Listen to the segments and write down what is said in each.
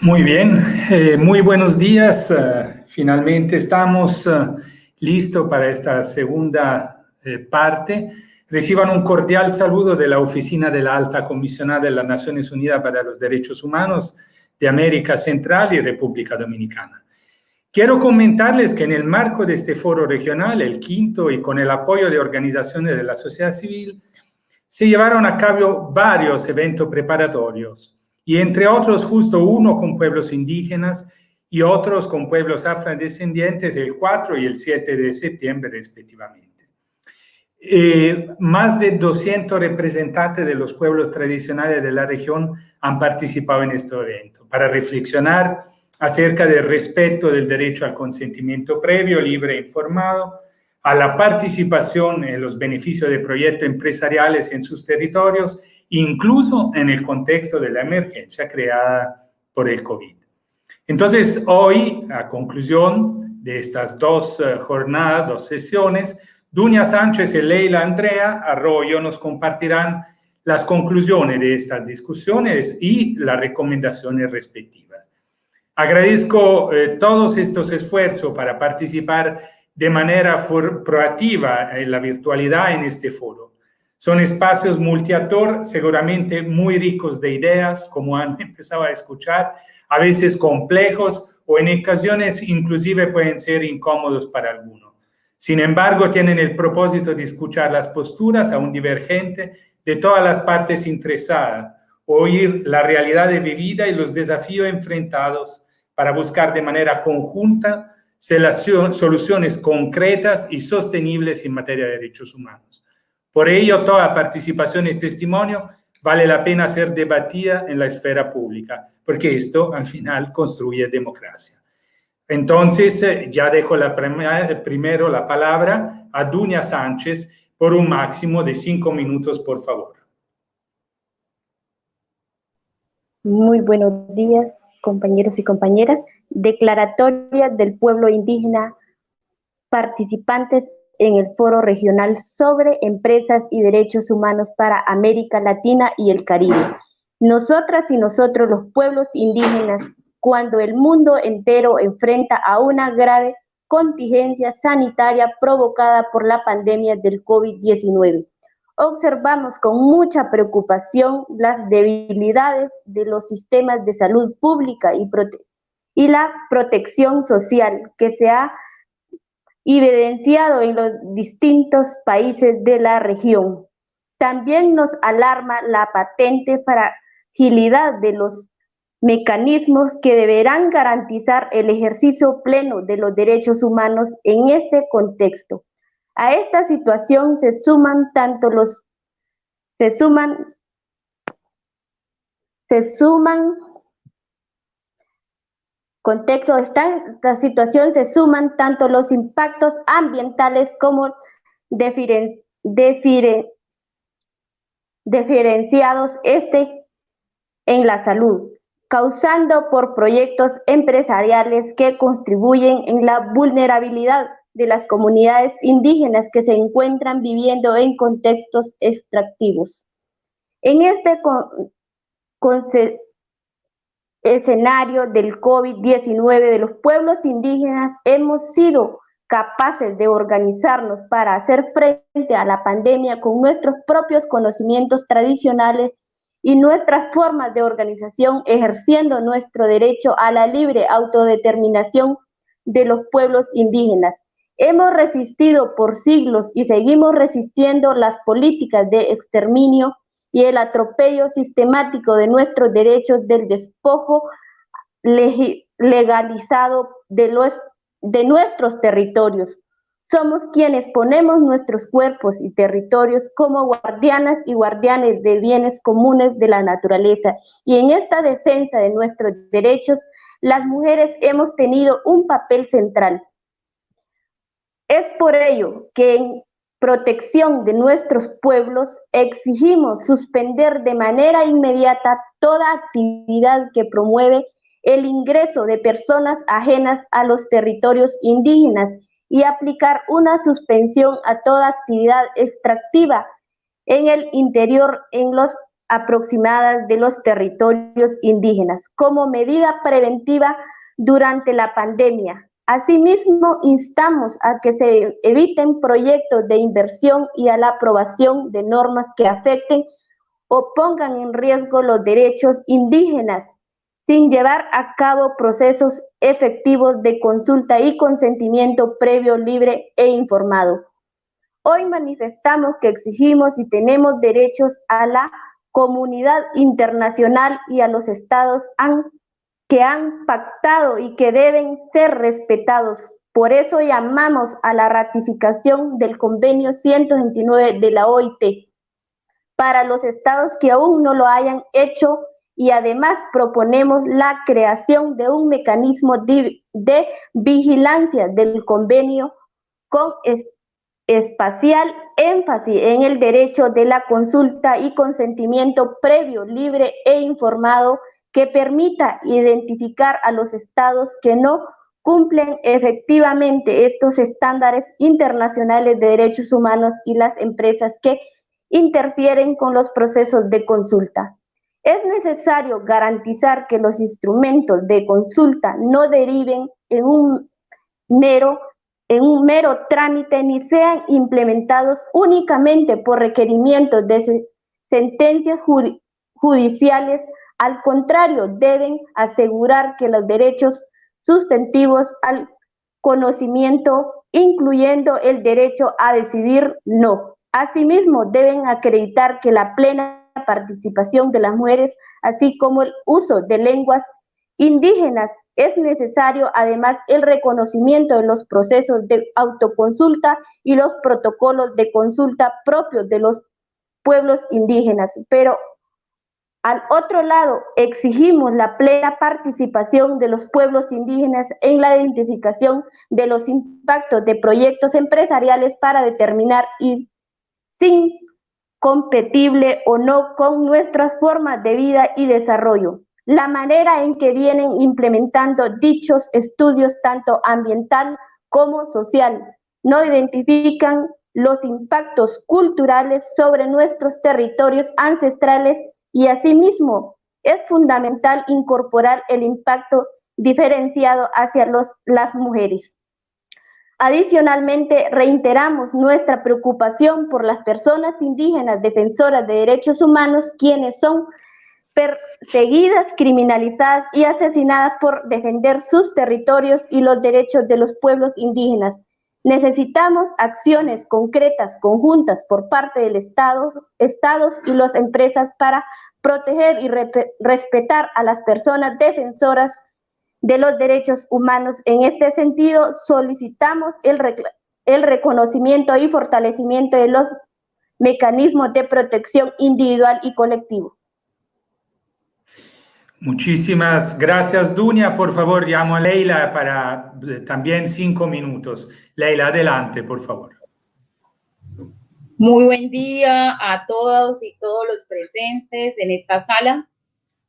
Muy bien, muy buenos días. Finalmente estamos listos para esta segunda parte. Reciban un cordial saludo de la Oficina de la Alta Comisionada de las Naciones Unidas para los Derechos Humanos de América Central y República Dominicana. Quiero comentarles que en el marco de este foro regional, el quinto, y con el apoyo de organizaciones de la sociedad civil, se llevaron a cabo varios eventos preparatorios, y entre otros justo uno con pueblos indígenas y otros con pueblos afrodescendientes el 4 y el 7 de septiembre respectivamente. Más de 200 representantes de los pueblos tradicionales de la región han participado en este evento para reflexionar acerca del respeto del derecho al consentimiento previo, libre e informado, a la participación en los beneficios de proyectos empresariales en sus territorios, incluso en el contexto de la emergencia creada por el COVID. Entonces, hoy, a conclusión de estas dos jornadas, dos sesiones, Dunia Sánchez y Leila Andrea Arroyo nos compartirán las conclusiones de estas discusiones y las recomendaciones respectivas. Agradezco todos estos esfuerzos para participar de manera proactiva en la virtualidad en este foro. Son espacios multiactor, seguramente muy ricos de ideas, como han empezado a escuchar, a veces complejos o en ocasiones inclusive pueden ser incómodos para algunos. Sin embargo, tienen el propósito de escuchar las posturas aún divergentes de todas las partes interesadas, oír la realidad vivida y los desafíos enfrentados para buscar de manera conjunta soluciones concretas y sostenibles en materia de derechos humanos. Por ello, toda participación y testimonio vale la pena ser debatida en la esfera pública, porque esto al final construye democracia. Entonces, ya dejo primero la palabra a Dunia Sánchez por un máximo de 5 minutos, por favor. Muy buenos días, compañeros y compañeras. Declaratoria del pueblo indígena, participantes en el Foro Regional sobre Empresas y Derechos Humanos para América Latina y el Caribe. Nosotras y nosotros, los pueblos indígenas, cuando el mundo entero enfrenta a una grave contingencia sanitaria provocada por la pandemia del COVID-19. Observamos con mucha preocupación las debilidades de los sistemas de salud pública y la protección social que se ha evidenciado en los distintos países de la región. También nos alarma la patente fragilidad de los mecanismos que deberán garantizar el ejercicio pleno de los derechos humanos en este contexto. A esta situación se suman esta situación se suman tanto los impactos ambientales como diferenciados en la salud, causando por proyectos empresariales que contribuyen en la vulnerabilidad de las comunidades indígenas que se encuentran viviendo en contextos extractivos. En este escenario del COVID-19 de los pueblos indígenas hemos sido capaces de organizarnos para hacer frente a la pandemia con nuestros propios conocimientos tradicionales y nuestras formas de organización, ejerciendo nuestro derecho a la libre autodeterminación de los pueblos indígenas. Hemos resistido por siglos y seguimos resistiendo las políticas de exterminio y el atropello sistemático de nuestros derechos, del despojo legalizado de nuestros territorios. Somos quienes ponemos nuestros cuerpos y territorios como guardianas y guardianes de bienes comunes de la naturaleza, y en esta defensa de nuestros derechos, las mujeres hemos tenido un papel central. Es por ello que en protección de nuestros pueblos exigimos suspender de manera inmediata toda actividad que promueve el ingreso de personas ajenas a los territorios indígenas y aplicar una suspensión a toda actividad extractiva en el interior en los aproximadas de los territorios indígenas como medida preventiva durante la pandemia. Asimismo, instamos a que se eviten proyectos de inversión y a la aprobación de normas que afecten o pongan en riesgo los derechos indígenas, sin llevar a cabo procesos efectivos de consulta y consentimiento previo, libre e informado. Hoy manifestamos que exigimos y tenemos derechos a la comunidad internacional y a los estados que han pactado y que deben ser respetados. Por eso llamamos a la ratificación del convenio 129 de la OIT para los estados que aún no lo hayan hecho, y además proponemos la creación de un mecanismo de vigilancia del convenio con espacial énfasis en el derecho de la consulta y consentimiento previo, libre e informado, que permita identificar a los estados que no cumplen efectivamente estos estándares internacionales de derechos humanos y las empresas que interfieren con los procesos de consulta. Es necesario garantizar que los instrumentos de consulta no deriven en un mero trámite ni sean implementados únicamente por requerimientos de sentencias judiciales. Al contrario, deben asegurar que los derechos sustantivos al conocimiento, incluyendo el derecho a decidir, no. Asimismo, deben acreditar que la plena participación de las mujeres, así como el uso de lenguas indígenas, es necesario. Además, el reconocimiento de los procesos de autoconsulta y los protocolos de consulta propios de los pueblos indígenas. Pero al otro lado, exigimos la plena participación de los pueblos indígenas en la identificación de los impactos de proyectos empresariales para determinar si compatible o no con nuestras formas de vida y desarrollo. La manera en que vienen implementando dichos estudios, tanto ambiental como social, no identifican los impactos culturales sobre nuestros territorios ancestrales, y asimismo es fundamental incorporar el impacto diferenciado hacia las mujeres. Adicionalmente, reiteramos nuestra preocupación por las personas indígenas defensoras de derechos humanos, quienes son perseguidas, criminalizadas y asesinadas por defender sus territorios y los derechos de los pueblos indígenas. Necesitamos acciones concretas, conjuntas por parte del estados y las empresas para proteger y respetar a las personas defensoras de los derechos humanos. En este sentido, solicitamos el reconocimiento y fortalecimiento de los mecanismos de protección individual y colectivo. Muchísimas gracias, Dunia. Por favor, llamo a Leila para también 5 minutos. Leila, adelante, por favor. Muy buen día a todos y todos los presentes en esta sala.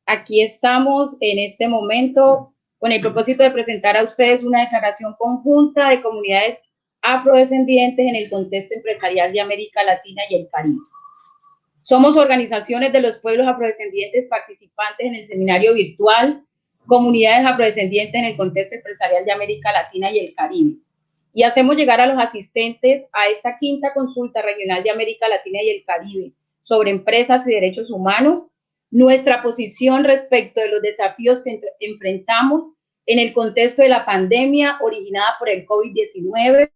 Aquí estamos en este momento con el propósito de presentar a ustedes una declaración conjunta de comunidades afrodescendientes en el contexto empresarial de América Latina y el Caribe. Somos organizaciones de los pueblos afrodescendientes participantes en el seminario virtual Comunidades Afrodescendientes en el contexto empresarial de América Latina y el Caribe. Y hacemos llegar a los asistentes a esta quinta consulta regional de América Latina y el Caribe sobre empresas y derechos humanos nuestra posición respecto de los desafíos que enfrentamos en el contexto de la pandemia originada por el COVID-19,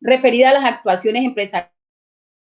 referida a las actuaciones empresariales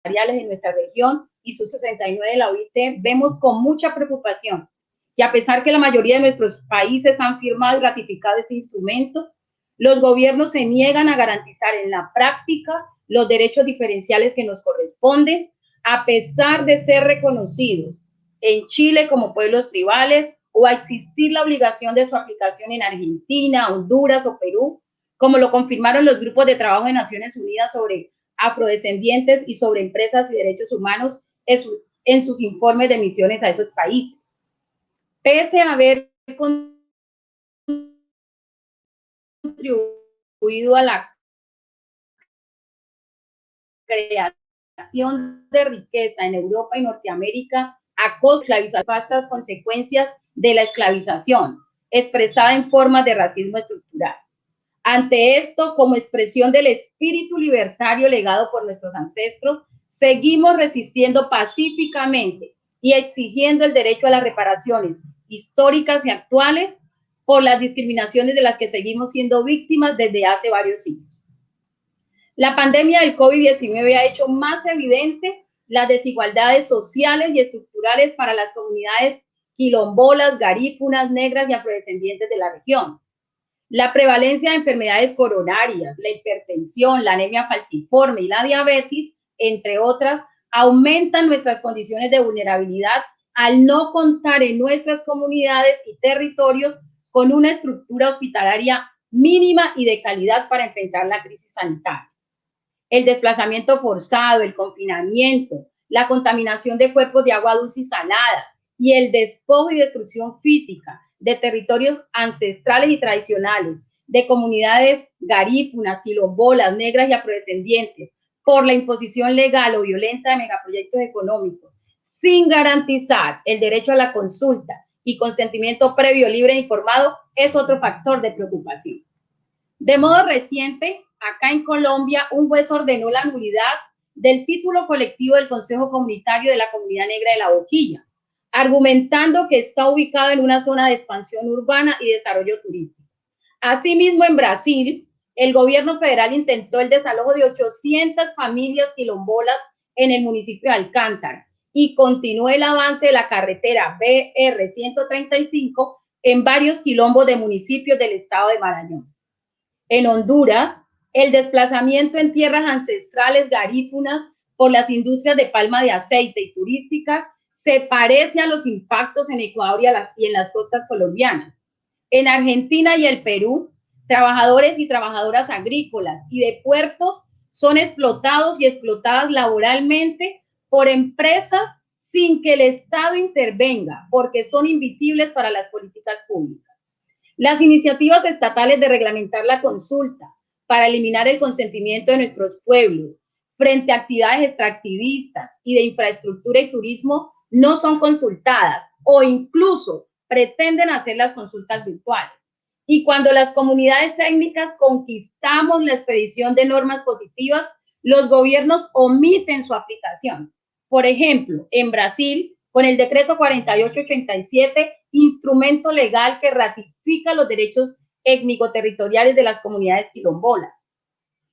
en nuestra región y su 69 de la OIT. Vemos con mucha preocupación que, a pesar que la mayoría de nuestros países han firmado y ratificado este instrumento, los gobiernos se niegan a garantizar en la práctica los derechos diferenciales que nos corresponden, a pesar de ser reconocidos en Chile como pueblos tribales o a existir la obligación de su aplicación en Argentina, Honduras o Perú, como lo confirmaron los grupos de trabajo de Naciones Unidas sobre afrodescendientes y sobre empresas y derechos humanos en sus informes de misiones a esos países. Pese a haber contribuido a la creación de riqueza en Europa y Norteamérica a costa de las consecuencias de la esclavización, expresada en formas de racismo estructural. Ante esto, como expresión del espíritu libertario legado por nuestros ancestros, seguimos resistiendo pacíficamente y exigiendo el derecho a las reparaciones históricas y actuales por las discriminaciones de las que seguimos siendo víctimas desde hace varios siglos. La pandemia del COVID-19 ha hecho más evidente las desigualdades sociales y estructurales para las comunidades quilombolas, garífunas, negras y afrodescendientes de la región. La prevalencia de enfermedades coronarias, la hipertensión, la anemia falciforme y la diabetes, entre otras, aumentan nuestras condiciones de vulnerabilidad al no contar en nuestras comunidades y territorios con una estructura hospitalaria mínima y de calidad para enfrentar la crisis sanitaria. El desplazamiento forzado, el confinamiento, la contaminación de cuerpos de agua dulce y salada y el despojo y destrucción física de territorios ancestrales y tradicionales, de comunidades garífunas, quilombolas, negras y afrodescendientes, por la imposición legal o violenta de megaproyectos económicos, sin garantizar el derecho a la consulta y consentimiento previo, libre e informado, es otro factor de preocupación. De modo reciente, acá en Colombia, un juez ordenó la nulidad del título colectivo del Consejo Comunitario de la Comunidad Negra de La Boquilla, argumentando que está ubicado en una zona de expansión urbana y desarrollo turístico. Asimismo, en Brasil, el gobierno federal intentó el desalojo de 800 familias quilombolas en el municipio de Alcántara y continuó el avance de la carretera BR-135 en varios quilombos de municipios del estado de Marañón. En Honduras, el desplazamiento en tierras ancestrales garífunas por las industrias de palma de aceite y turísticas se parece a los impactos en Ecuador y en las costas colombianas. En Argentina y el Perú, trabajadores y trabajadoras agrícolas y de puertos son explotados y explotadas laboralmente por empresas sin que el Estado intervenga, porque son invisibles para las políticas públicas. Las iniciativas estatales de reglamentar la consulta para eliminar el consentimiento de nuestros pueblos frente a actividades extractivistas y de infraestructura y turismo no son consultadas o incluso pretenden hacer las consultas virtuales. Y cuando las comunidades técnicas conquistamos la expedición de normas positivas, los gobiernos omiten su aplicación. Por ejemplo, en Brasil, con el decreto 4887, instrumento legal que ratifica los derechos étnico-territoriales de las comunidades quilombolas.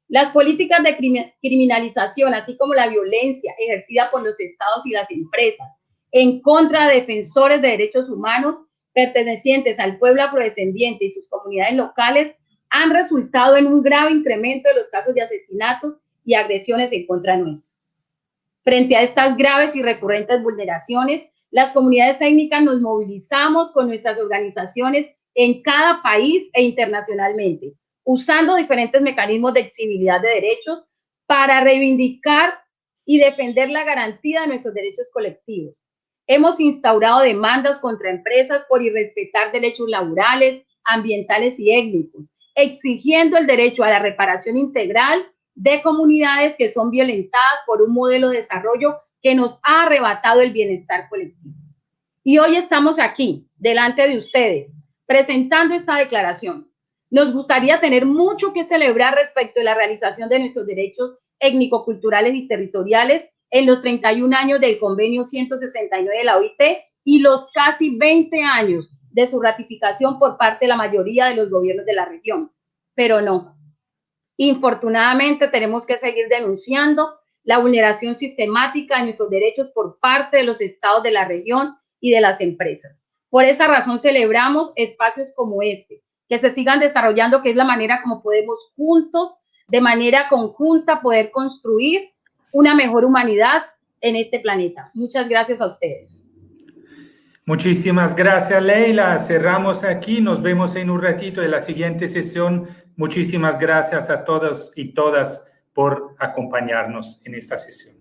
Las políticas de criminalización, así como la violencia ejercida por los estados y las empresas en contra de defensores de derechos humanos pertenecientes al pueblo afrodescendiente y sus comunidades locales, han resultado en un grave incremento de los casos de asesinatos y agresiones en contra nuestra. Frente a estas graves y recurrentes vulneraciones, las comunidades étnicas nos movilizamos con nuestras organizaciones en cada país e internacionalmente, usando diferentes mecanismos de exigibilidad de derechos para reivindicar y defender la garantía de nuestros derechos colectivos. Hemos instaurado demandas contra empresas por irrespetar derechos laborales, ambientales y étnicos, exigiendo el derecho a la reparación integral de comunidades que son violentadas por un modelo de desarrollo que nos ha arrebatado el bienestar colectivo. Y hoy estamos aquí, delante de ustedes, presentando esta declaración. Nos gustaría tener mucho que celebrar respecto de la realización de nuestros derechos étnico-culturales y territoriales en los 31 años del convenio 169 de la OIT y los casi 20 años de su ratificación por parte de la mayoría de los gobiernos de la región. Pero no. Infortunadamente, tenemos que seguir denunciando la vulneración sistemática de nuestros derechos por parte de los estados de la región y de las empresas. Por esa razón celebramos espacios como este, que se sigan desarrollando, que es la manera como podemos juntos, de manera conjunta, poder construir una mejor humanidad en este planeta. Muchas gracias a ustedes. Muchísimas gracias, Leila. Cerramos aquí. Nos vemos en un ratito de la siguiente sesión. Muchísimas gracias a todos y todas por acompañarnos en esta sesión.